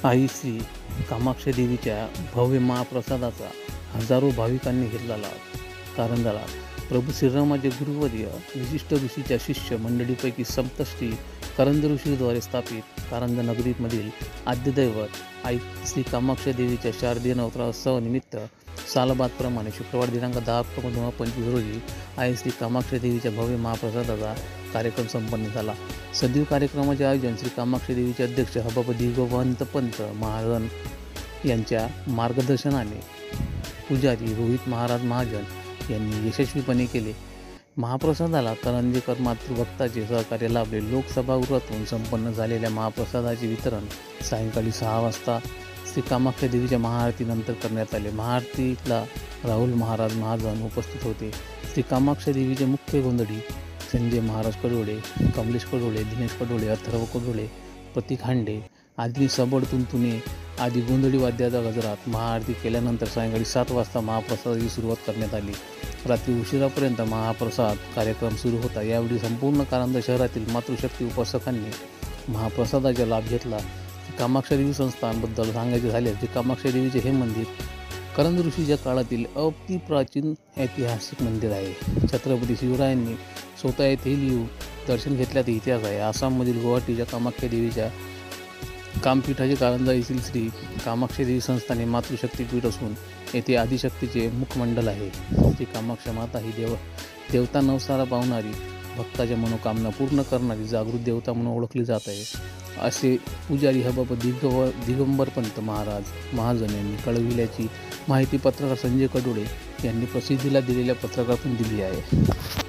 आई श्री कामाक्षा देवीच्या भव्य महाप्रसादाचा हजारो भाविकांनी घेतला लाभ. कारंजाला प्रभू श्रीरामाचे गुरुवर्य विशिष्ट ऋषीच्या शिष्य मंडळीपैकी सप्तश्री करंज ऋषीद्वारे स्थापित कारंजा नगरीमधील आद्यदैवत आई श्री कामाक्षा देवीच्या शारदीय नवरात्रोत्सवानिमित्त सालबादप्रमाणे शुक्रवार दिनांक 10 ऑक्टोबर 2025 रोजी आई श्री कामाक्षा देवीच्या भव्य महाप्रसादाचा कार्यक्रम संपन्न झाला. सदीव कार्यक्रमाचे आयोजन श्री कामाक्षा देवीचे अध्यक्ष हबाबदी गोवंत पंत महाजन यांच्या मार्गदर्शनाने पुजारी रोहित महाराज महाजन यांनी यशस्वीपणे केले. महाप्रसादाला करंजेकर मातृभक्ताचे सहकार्य लाभले. लोकसभागृहातून संपन्न झालेल्या महाप्रसादाचे वितरण सायंकाळी 6 वाजता श्री कामाक्षा देवीच्या महाआरतीनंतर करण्यात आले. महाआरतीला राहुल महाराज महाजन उपस्थित होते. श्री कामाक्षा देवीचे मुख्य गोंधळी संजय महाराज कडोळे, कमलेश कडोळे, दिनेश कडोळे, अथर्व कडोळे, प्रतीक हांडे आदी सबड तुंतुणे आदी गोंधळी वाद्याचा गजरात महाआरती केल्यानंतर सायंकाळी 7 वाजता महाप्रसादाची सुरुवात करण्यात आली. रात्री उशिरापर्यंत महाप्रसाद कार्यक्रम सुरू होता. यावेळी संपूर्ण कारंजा शहरातील मातृशक्ती उपासकांनी महाप्रसादाचा लाभ घेतला. कामाक्षा देवी संस्थानबद्दल सांगायचे झाले तर कामाक्षा देवीचे हे मंदिर करंज ऋषीच्या काळातील अतिप्राचीन ऐतिहासिक मंदिर आहे. छत्रपती शिवरायांनी स्वतः येथे येऊन दर्शन घेतल्याचा इतिहास आहे. आसाममधील गुवाहाटीच्या कामाक्षा देवीच्या कामपीठाचे कारंजा येथील श्री कामाक्षा देवी संस्थान हे मातृशक्तीपीठ असून येथे आदिशक्तीचे मुखमंडल आहे. श्री कामाक्षा माता ही देवता नवसाला पावणारी, भक्ताच्या मनोकामना पूर्ण करणारी जागृत देवता म्हणून ओळखली जात आहे, असे पुजारी हबाब दिगंबर पंत महाराज महाजन यांनी कळविल्याची माहिती पत्रकार संजय कडोळे यांनी प्रसिद्धीला दिलेल्या पत्रकातून दिली आहे.